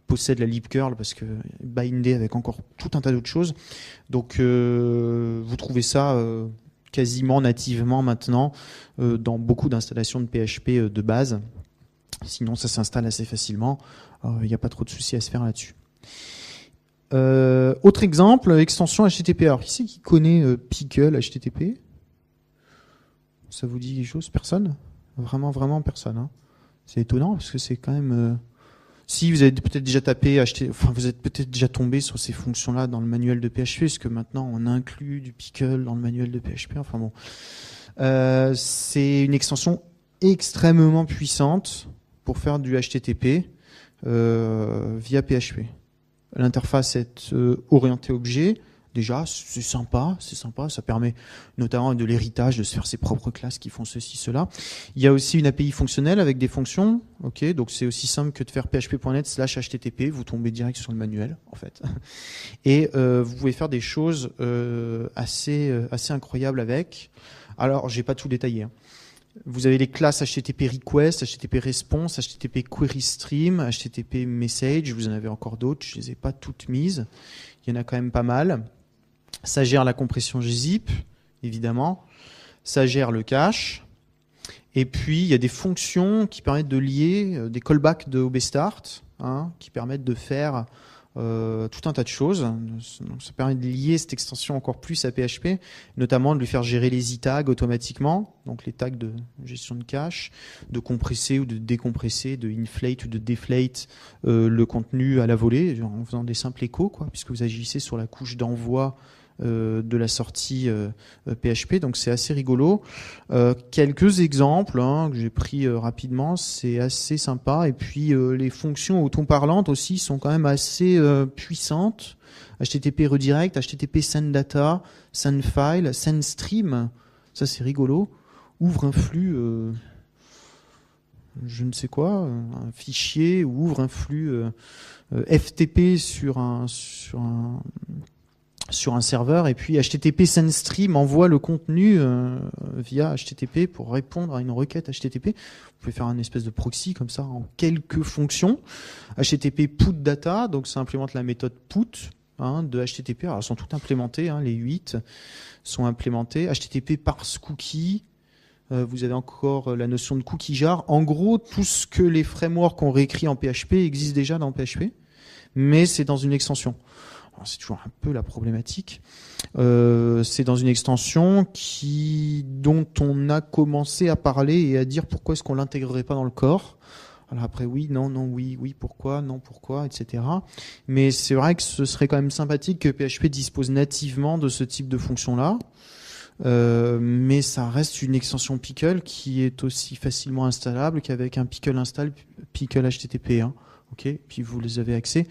possède la libcurl parce que bindé avec encore tout un tas d'autres choses. Donc vous trouvez ça quasiment nativement maintenant dans beaucoup d'installations de PHP de base. Sinon ça s'installe assez facilement. Il n'y a pas trop de soucis à se faire là-dessus. Autre exemple, extension HTTP. Alors qui c'est qui connaît Pickle HTTP? Ça vous dit quelque chose? Personne? Vraiment personne. Hein. C'est étonnant parce que c'est quand même... Si vous avez peut-être déjà vous êtes peut-être déjà tombé sur ces fonctions-là dans le manuel de PHP, parce que maintenant on inclut du Pickle dans le manuel de PHP. Enfin bon, c'est une extension extrêmement puissante pour faire du HTTP via PHP. L'interface est orientée objet. Déjà, c'est sympa, ça permet notamment de l'héritage, de se faire ses propres classes qui font ceci, cela. Il y a aussi une API fonctionnelle avec des fonctions, ok, donc c'est aussi simple que de faire php.net/http, vous tombez direct sur le manuel, en fait. Et vous pouvez faire des choses assez incroyables avec. Alors, j'ai pas tout détaillé, hein. Vous avez les classes HTTP request, HTTP response, HTTP query stream, HTTP message, vous en avez encore d'autres, je les ai pas toutes mises. Il y en a quand même pas mal. Ça gère la compression gzip, évidemment. Ça gère le cache. Et puis, il y a des fonctions qui permettent de lier des callbacks de OBStart, hein, qui permettent de faire tout un tas de choses. Donc, ça permet de lier cette extension encore plus à PHP, notamment de lui faire gérer les e-tags automatiquement, donc les tags de gestion de cache, de compresser ou de décompresser, de inflate ou de deflate le contenu à la volée, en faisant des simples échos, quoi, puisque vous agissez sur la couche d'envoi de la sortie PHP, donc c'est assez rigolo. Quelques exemples hein, que j'ai pris rapidement, c'est assez sympa. Et puis les fonctions autoparlantes aussi sont quand même assez puissantes. HTTP redirect, HTTP send data, send file, send stream, ça c'est rigolo. Ouvre un flux, je ne sais quoi, un fichier, ou ouvre un flux FTP sur un serveur, et puis HTTP SendStream envoie le contenu via HTTP pour répondre à une requête HTTP. Vous pouvez faire un espèce de proxy comme ça en quelques fonctions. HTTP put data, donc ça implémente la méthode put hein, de HTTP. Alors elles sont toutes implémentées, hein, les 8 sont implémentées. HTTP parse cookie. Vous avez encore la notion de cookie jar. En gros, tout ce que les frameworks ont réécrit en PHP existe déjà dans PHP, mais c'est dans une extension. c'est toujours un peu la problématique. C'est dans une extension dont on a commencé à parler et à dire pourquoi est-ce qu'on l'intégrerait pas dans le corps. Alors après, oui, non, non, oui, oui, pourquoi, non, pourquoi, etc. Mais c'est vrai que ce serait quand même sympathique que PHP dispose nativement de ce type de fonction-là. Mais ça reste une extension Pickle qui est aussi facilement installable qu'avec un Pickle install, Pickle HTTP. Hein. Ok, puis vous les avez accès.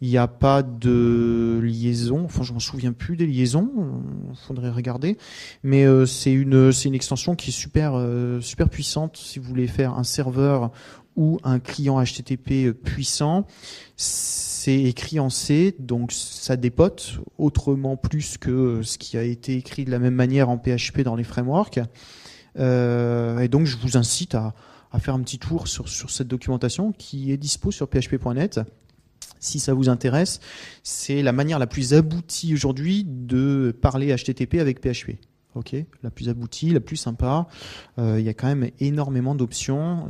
Il n'y a pas de liaison. Enfin, je m'en souviens plus des liaisons. Faudrait regarder. Mais c'est une extension qui est super puissante si vous voulez faire un serveur ou un client HTTP puissant. C'est écrit en C, donc ça dépote autrement plus que ce qui a été écrit de la même manière en PHP dans les frameworks. Et donc je vous incite à faire un petit tour sur cette documentation qui est dispo sur php.net. Si ça vous intéresse, c'est la manière la plus aboutie aujourd'hui de parler HTTP avec PHP. Ok, la plus aboutie, la plus sympa. Il y a quand même énormément d'options.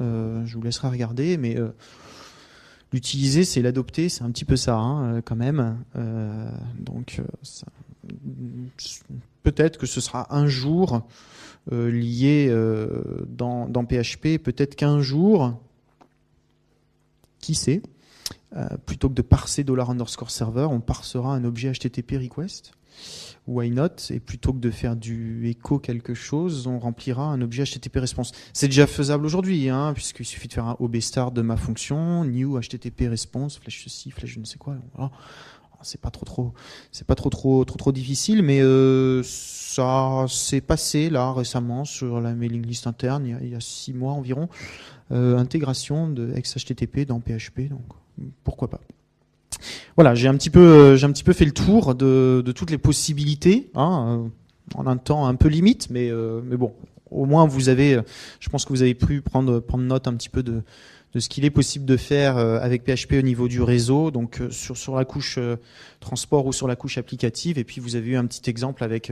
Je vous laisserai regarder, mais l'utiliser, c'est l'adopter, c'est un petit peu ça, hein, quand même. Donc, peut-être que ce sera un jour lié dans PHP, peut-être qu'un jour, qui sait, plutôt que de parser $_server, on parsera un objet HTTP request. Why not? Et plutôt que de faire du echo quelque chose, on remplira un objet HTTP response. C'est déjà faisable aujourd'hui, hein, puisqu'il suffit de faire un OB start de ma fonction, new HTTP response, flèche ceci, flèche je ne sais quoi. Voilà. C'est pas trop difficile, mais ça s'est passé là récemment sur la mailing list interne, il y a 6 mois environ, intégration de XHTTP dans PHP, donc pourquoi pas. Voilà, j'ai un petit peu fait le tour de toutes les possibilités, hein, en un temps un peu limite, mais bon, au moins je pense que vous avez pu prendre note un petit peu de ce qu'il est possible de faire avec PHP au niveau du réseau, donc sur la couche transport ou sur la couche applicative, et puis vous avez eu un petit exemple avec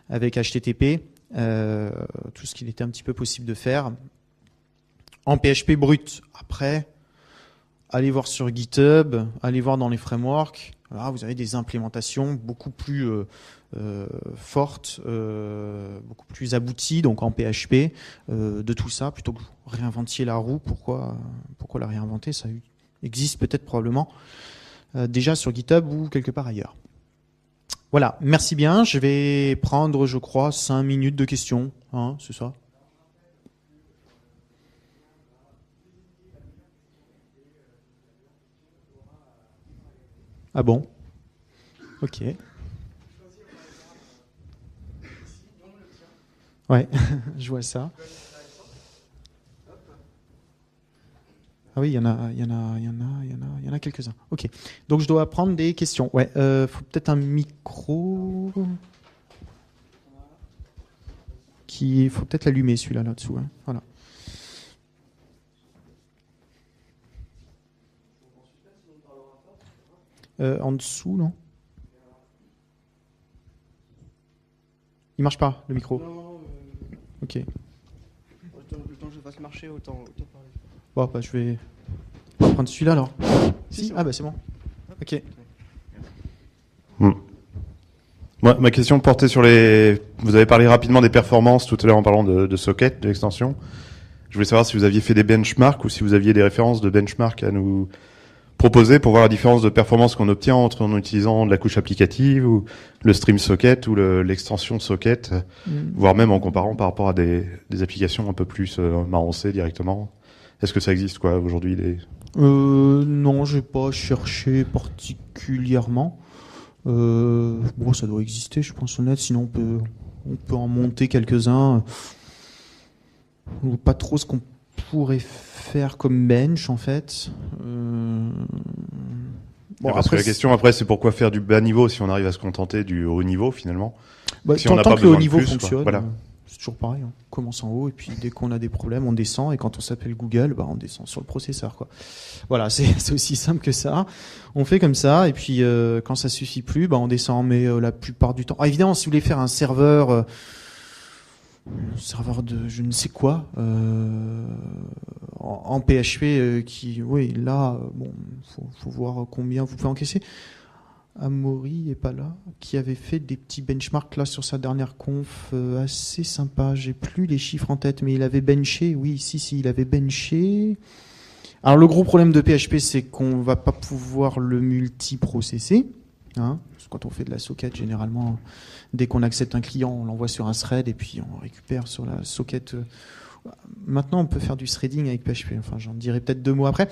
HTTP, tout ce qu'il était un petit peu possible de faire en PHP brut. Après, allez voir sur GitHub, allez voir dans les frameworks. Là, vous avez des implémentations beaucoup plus fortes, beaucoup plus abouties, donc en PHP, de tout ça, plutôt que réinventiez la roue. Pourquoi la réinventer? Ça existe peut-être probablement déjà sur GitHub ou quelque part ailleurs. Voilà, merci bien. Je vais prendre, je crois, 5 minutes de questions. Hein, c'est ça? Ah bon? Ok. Ouais, je vois ça. Ah oui, il y en a quelques-uns. Ok. Donc je dois prendre des questions. Ouais, faut peut-être un micro faut peut-être l'allumer celui-là là-dessous. Hein. Voilà. En dessous, non? Il marche pas, le micro? Non, Ok. le temps que je fasse marcher, autant parler. Bon, bah, je vais prendre celui-là alors. Si? Ah bah c'est bon. Ok. Ma question portait sur vous avez parlé rapidement des performances tout à l'heure en parlant de socket, de l'extension. Je voulais savoir si vous aviez fait des benchmarks ou si vous aviez des références de benchmark à nous proposer pour voir la différence de performance qu'on obtient en utilisant de la couche applicative ou le stream socket ou l'extension socket, voire même en comparant par rapport à des applications un peu plus maroncées directement. Est-ce que ça existe aujourd'hui Non, j'ai pas cherché particulièrement. Bon, ça doit exister, je pense, honnête. Sinon, on peut en monter quelques-uns. Pas trop ce qu'on pourrait faire comme bench, en fait. Bon, parce que la question après, c'est pourquoi faire du bas niveau si on arrive à se contenter du haut niveau finalement. Bah, si on n'a pas que le haut besoin de niveau plus, fonctionne, voilà. c'est toujours pareil. On commence en haut et puis dès qu'on a des problèmes, on descend. Et quand on s'appelle Google, bah, on descend sur le processeur, quoi. Voilà, c'est aussi simple que ça. On fait comme ça et puis quand ça suffit plus, bah, on descend. Mais la plupart du temps, évidemment, si vous voulez faire un serveur de je ne sais quoi en PHP oui, là, bon, faut voir combien vous pouvez encaisser. Amaury est pas là, qui avait fait des petits benchmarks là sur sa dernière conf assez sympa. J'ai plus les chiffres en tête, mais il avait benché. Oui, si, il avait benché. Alors le gros problème de PHP, c'est qu'on va pas pouvoir le multiprocesser. Hein, parce que quand on fait de la socket, généralement, dès qu'on accepte un client, on l'envoie sur un thread et puis on récupère sur la socket. Maintenant, on peut faire du threading avec PHP. Enfin, j'en dirai peut-être 2 mots après.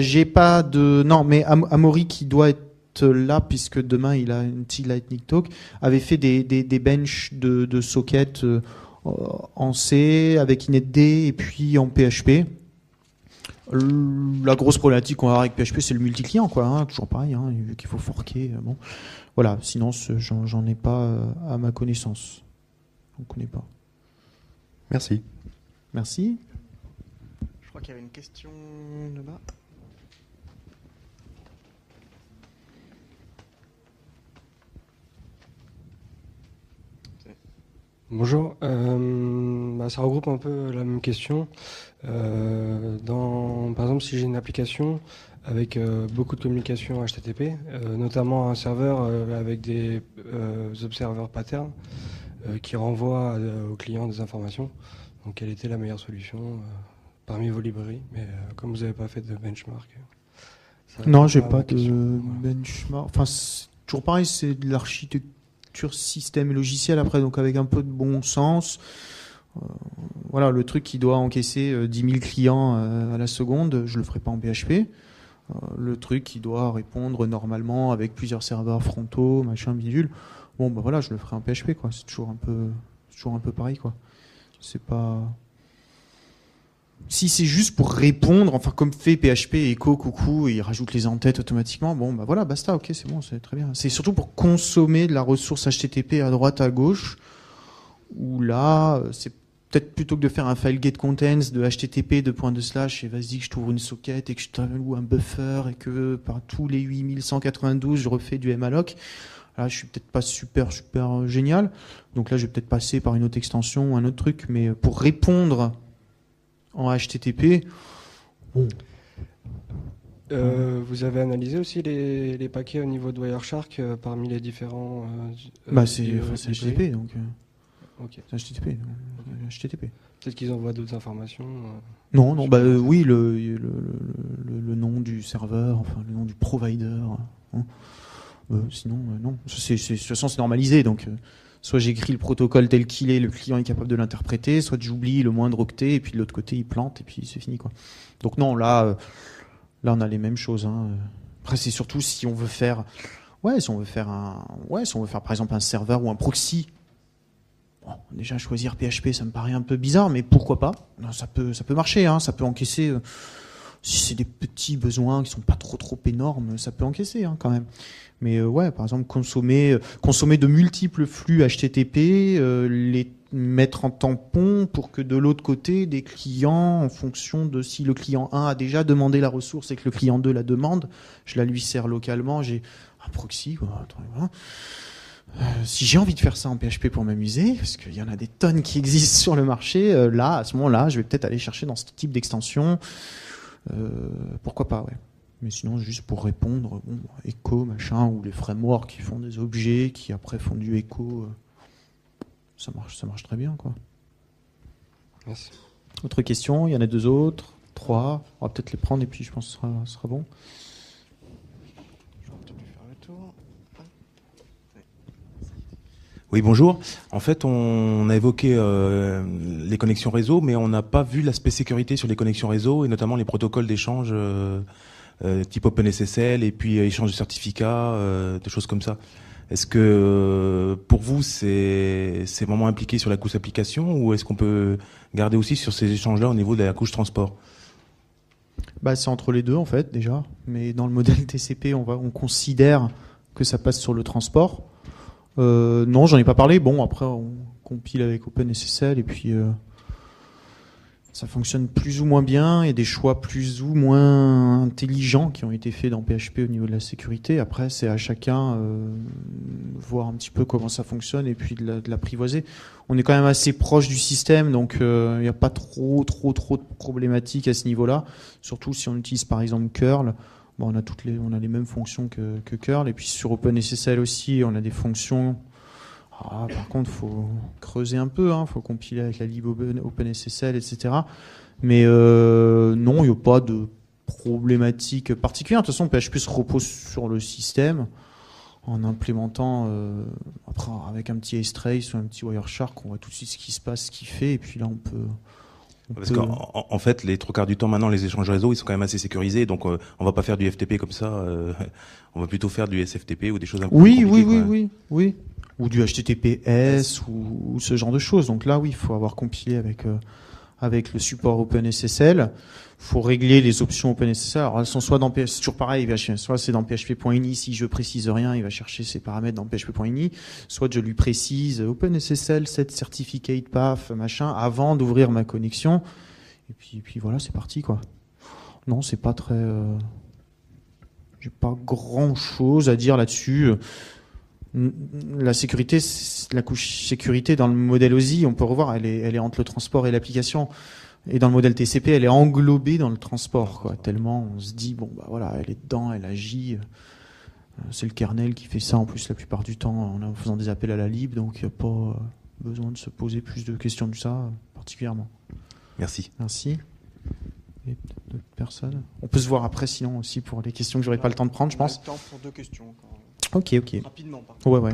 J'ai pas de... Non, mais Amaury, qui doit être là, puisque demain, il a une petite Lightning Talk, avait fait des benches de socket en C, avec inetd et puis en PHP. La grosse problématique qu'on a avec PHP, c'est le multi-client, quoi. Hein, toujours pareil, hein, vu qu'il faut forquer. Bon. Voilà, sinon, j'en ai pas à ma connaissance. On ne connaît pas. Merci. Merci. Je crois qu'il y avait une question là-bas. Bonjour, ça regroupe un peu la même question. Par exemple, si j'ai une application avec beaucoup de communication HTTP, notamment un serveur avec des observeurs patterns qui renvoient au client des informations, donc quelle était la meilleure solution parmi vos librairies? Mais comme vous n'avez pas fait de benchmark... Non, j'ai pas de benchmark. Enfin, c'est toujours pareil, c'est de l'architecture système et logiciel après, donc avec un peu de bon sens. Voilà, le truc qui doit encaisser 10 000 clients à la seconde, je le ferai pas en PHP. Le truc qui doit répondre normalement avec plusieurs serveurs frontaux, machin, bidule. Bon, bah voilà, je le ferai en PHP, quoi. C'est toujours un peu pareil, quoi. C'est pas... Si c'est juste pour répondre, enfin comme fait PHP, écho, coucou, et il rajoute les en-têtes automatiquement, bon bah voilà, basta, ok, c'est bon, c'est très bien. C'est surtout pour consommer de la ressource HTTP à droite, à gauche, où là, c'est peut-être plutôt que de faire un file get contents de HTTP, et vas-y que je trouve une socket et que je t'alloue un buffer et que par tous les 8192, je refais du malloc. Là, je suis peut-être pas super génial. Donc là, je vais peut-être passer par une autre extension ou un autre truc, mais pour répondre en HTTP. Bon. Vous avez analysé aussi les paquets au niveau de Wireshark parmi les différents... c'est HTTP, donc... Ok. C'est HTTP. HTTP. Peut-être qu'ils envoient d'autres informations. Non, oui, le nom du serveur, enfin le nom du provider. Hein. Sinon, non. De toute façon, c'est normalisé, donc... Soit j'écris le protocole tel qu'il est, le client est capable de l'interpréter, soit j'oublie le moindre octet, et puis de l'autre côté, il plante, et puis c'est fini, quoi. Donc non, là on a les mêmes choses. Hein. Après, c'est surtout si on veut faire par exemple un serveur ou un proxy. Bon, déjà, choisir PHP, ça me paraît un peu bizarre, mais pourquoi pas? Non, ça peut marcher, hein, ça peut encaisser... si c'est des petits besoins qui sont pas trop énormes, ça peut encaisser, hein, quand même. Mais par exemple, consommer de multiples flux HTTP, les mettre en tampon pour que de l'autre côté, des clients, en fonction de si le client 1 a déjà demandé la ressource et que le client 2 la demande, je la lui sers localement, j'ai un proxy. Voilà. Si j'ai envie de faire ça en PHP pour m'amuser, parce qu'il y en a des tonnes qui existent sur le marché, là, à ce moment-là, je vais peut-être aller chercher dans ce type d'extension. Pourquoi pas, ouais. Mais sinon, juste pour répondre, Echo, machin, ou les frameworks qui font des objets, qui après font du Echo, ça marche très bien, quoi. Merci. Autre question, il y en a 2 autres, 3, on va peut-être les prendre et puis je pense que ce sera bon. Je vais peut-être lui faire le tour. Oui, bonjour. En fait, on a évoqué les connexions réseau, mais on n'a pas vu l'aspect sécurité sur les connexions réseau et notamment les protocoles d'échange type OpenSSL et puis échange de certificats, des choses comme ça. Est-ce que pour vous, c'est vraiment impliqué sur la couche application ou est-ce qu'on peut garder aussi sur ces échanges-là au niveau de la couche transport? C'est entre les deux en fait déjà, mais dans le modèle TCP, on considère que ça passe sur le transport. Non, j'en ai pas parlé. Bon, après, on compile avec OpenSSL et puis ça fonctionne plus ou moins bien. Il y a des choix plus ou moins intelligents qui ont été faits dans PHP au niveau de la sécurité. Après, c'est à chacun voir un petit peu comment ça fonctionne et puis de l'apprivoiser. On est quand même assez proche du système, donc il n'y a pas trop de problématiques à ce niveau-là. Surtout si on utilise par exemple curl. Bon, on a les mêmes fonctions que curl, et puis sur OpenSSL aussi, on a des fonctions. Par contre, faut creuser un peu, faut compiler avec la lib OpenSSL, etc. Mais non, il n'y a pas de problématique particulière. De toute façon, PHP se repose sur le système en implémentant après avec un petit trace ou un petit Wireshark, on voit tout de suite ce qui se passe, ce qu'il fait, et puis là on peut. Parce qu'en fait, les trois quarts du temps maintenant, les échanges réseau, ils sont quand même assez sécurisés, donc on va pas faire du FTP comme ça. On va plutôt faire du SFTP ou des choses un peu plus compliquées. Oui. Ou du HTTPS ou ce genre de choses. Donc là, oui, il faut avoir compilé avec le support OpenSSL. Faut régler les options OpenSSL. Alors elles sont soit dans c'est toujours pareil, soit c'est dans php.ini, si je précise rien, il va chercher ses paramètres dans php.ini, soit je lui précise OpenSSL set certificate path machin avant d'ouvrir ma connexion. Et puis voilà, c'est parti quoi. Non, c'est pas très j'ai pas grand-chose à dire là-dessus. La sécurité, la couche sécurité dans le modèle OSI, on peut revoir, elle est entre le transport et l'application. Et dans le modèle TCP, elle est englobée dans le transport, quoi. Tellement on se dit, bon, bah voilà, elle est dedans, elle agit. C'est le kernel qui fait ça en plus la plupart du temps en faisant des appels à la lib, donc il n'y a pas besoin de se poser plus de questions que ça, particulièrement. Merci. Et d'autres personnes. On peut se voir après, sinon aussi pour les questions que j'aurai pas le temps de prendre, je pense. On a le temps pour 2 questions encore. Ok. Rapidement, par contre. Ouais.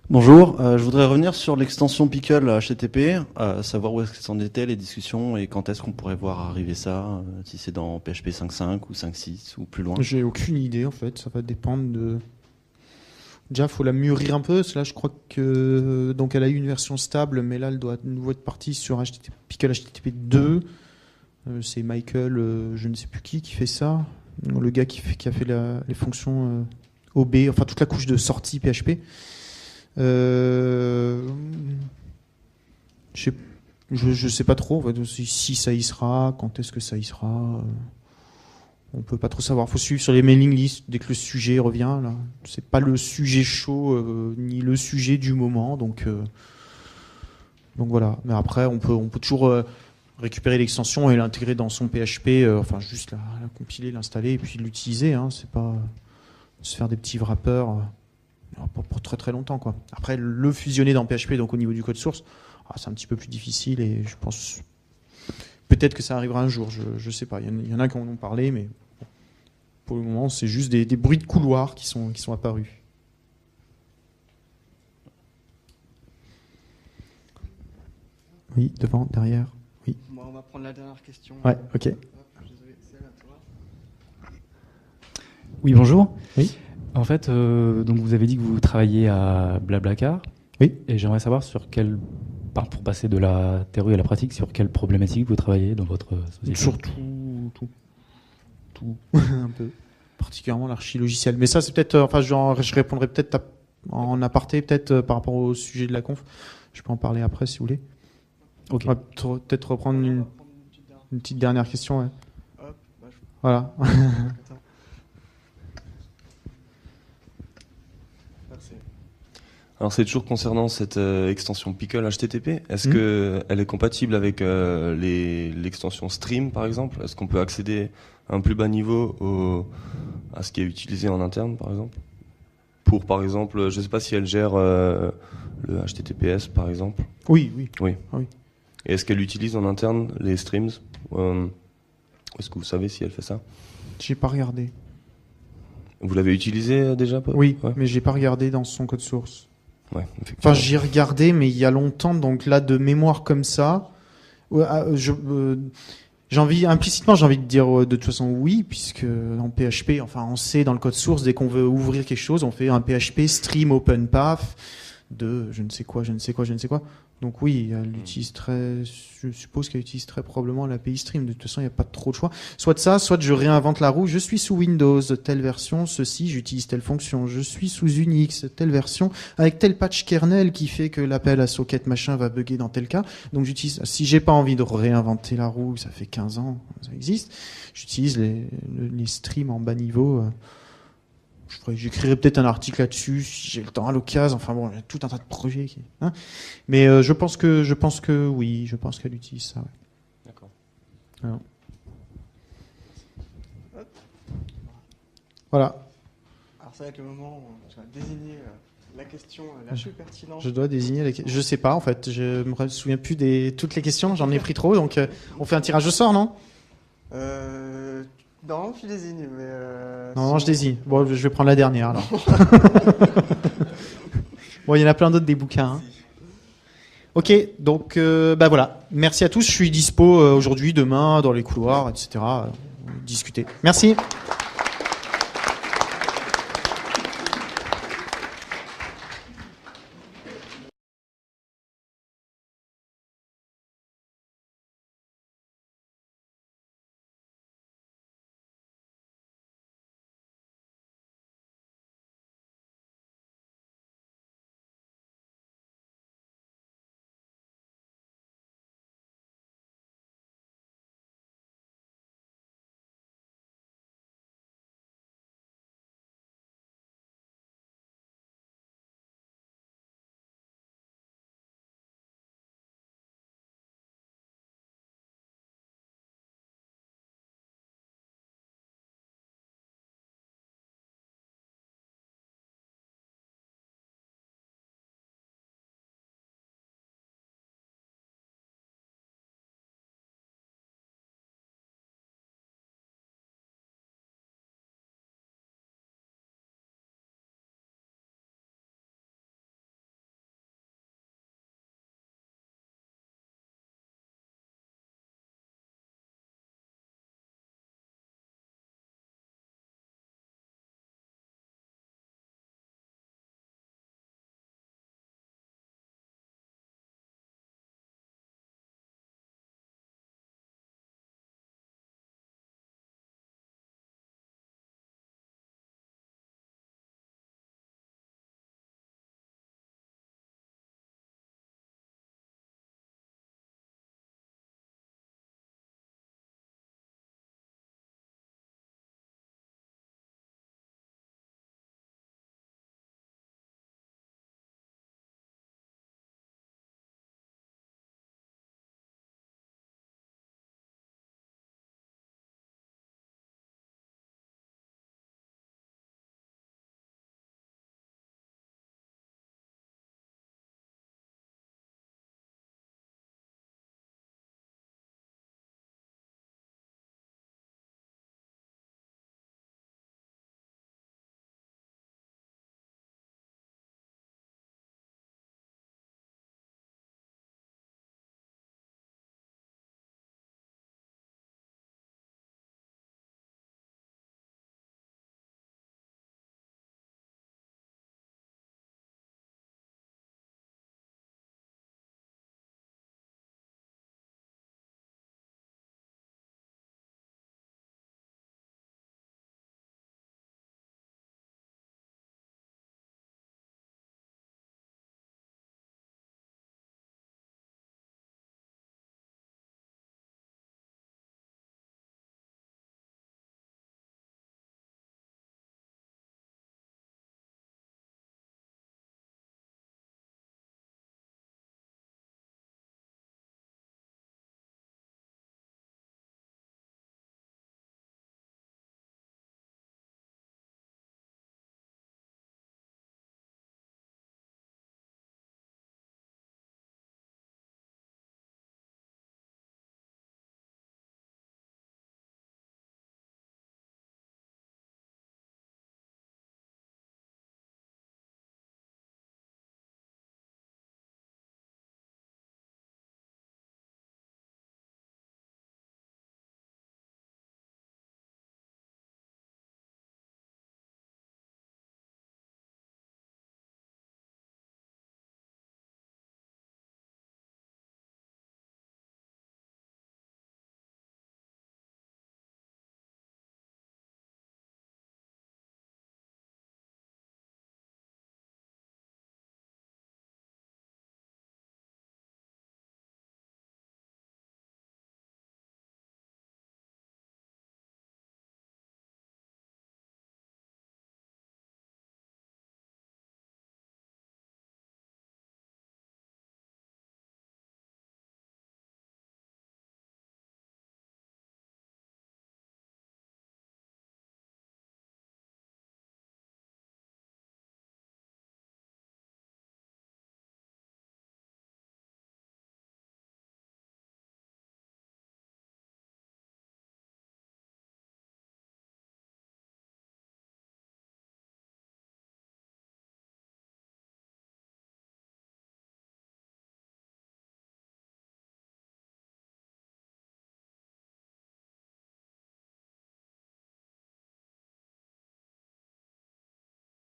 Bonjour, je voudrais revenir sur l'extension Pickle HTTP, savoir où est-ce que c'en était les discussions et quand est-ce qu'on pourrait voir arriver ça, si c'est dans PHP 5.5 ou 5.6 ou plus loin. J'ai aucune idée en fait, ça va dépendre de... Déjà, faut la mûrir un peu, là je crois que... Donc elle a eu une version stable, mais là elle doit de nouveau être partie sur Pickle HTTP 2. C'est Michael, je ne sais plus qui fait ça, le gars qui a fait les fonctions OB, enfin toute la couche de sortie PHP. Je sais pas trop si ça y sera, quand est-ce que ça y sera. On peut pas trop savoir. Faut suivre sur les mailing lists dès que le sujet revient. Là, c'est pas le sujet chaud ni le sujet du moment, donc voilà. Mais après, on peut toujours récupérer l'extension et l'intégrer dans son PHP. Enfin, juste la compiler, l'installer et puis l'utiliser. C'est pas se faire des petits wrappers. Pour très très longtemps quoi. Après le fusionner dans PHP donc au niveau du code source, c'est un petit peu plus difficile et je pense peut-être que ça arrivera un jour, je sais pas, il y en a qui en ont parlé mais pour le moment c'est juste des bruits de couloir qui sont apparus. Oui, devant, derrière. Oui. Bon, on va prendre la dernière question. Ouais, ok. Désolé, celle à toi. Oui, bonjour. Oui. En fait, donc vous avez dit que vous travaillez à Blablacar. Oui. Et j'aimerais savoir pour passer de la théorie à la pratique, sur quelle problématique vous travaillez dans votre société. Surtout tout. Un peu. Particulièrement l'archi-logiciel. Mais ça, c'est peut-être, je répondrai peut-être en aparté, peut-être par rapport au sujet de la conf. Je peux en parler après si vous voulez. Ok. On va peut-être reprendre une petite dernière question. Ouais. Hop, Voilà. Attends. Merci. Alors c'est toujours concernant cette extension Pickle HTTP. Est-ce que elle est compatible avec l'extension Stream par exemple? Est-ce qu'on peut accéder à un plus bas niveau à ce qui est utilisé en interne par exemple? Pour par exemple, je ne sais pas si elle gère le HTTPS par exemple. Oui. Et est-ce qu'elle utilise en interne les streams? Est-ce que vous savez si elle fait ça? J'ai pas regardé. Vous l'avez utilisé déjà? Oui, ouais. mais j'ai pas regardé dans son code source. Ouais, enfin, j'ai regardé, mais il y a longtemps, donc là, de mémoire comme ça, implicitement, j'ai envie de dire de toute façon oui, puisque en PHP, enfin en C, dans le code source, dès qu'on veut ouvrir quelque chose, on fait un PHP stream open path de je ne sais quoi. Donc oui, elle utilise je suppose qu'elle utilise très probablement l'API Stream. De toute façon, il n'y a pas trop de choix. Soit de ça, soit je réinvente la roue. Je suis sous Windows, telle version, ceci, j'utilise telle fonction. Je suis sous Unix, telle version, avec tel patch kernel qui fait que l'appel à socket machin va bugger dans tel cas. Donc j'utilise, si j'ai pas envie de réinventer la roue, ça fait 15 ans, ça existe, j'utilise les streams en bas niveau. J'écrirai peut-être un article là-dessus si j'ai le temps à l'occasion. Enfin bon, il y a tout un tas de projets. Mais je pense que oui, je pense qu'elle utilise ça. Ouais. D'accord. Alors. Voilà. Alors ça va être le moment où tu vas désigner la question la plus pertinente. Je dois désigner je sais pas en fait, je me souviens plus des toutes les questions, j'en ai pris trop, donc on fait un tirage au sort, non? Non, tu désignes, mais... Non, je désigne. Bon, je vais prendre la dernière alors. Bon, il y en a plein d'autres des bouquins. Hein. Ok, donc bah voilà. Merci à tous. Je suis dispo aujourd'hui, demain, dans les couloirs, etc. Discuter. Merci.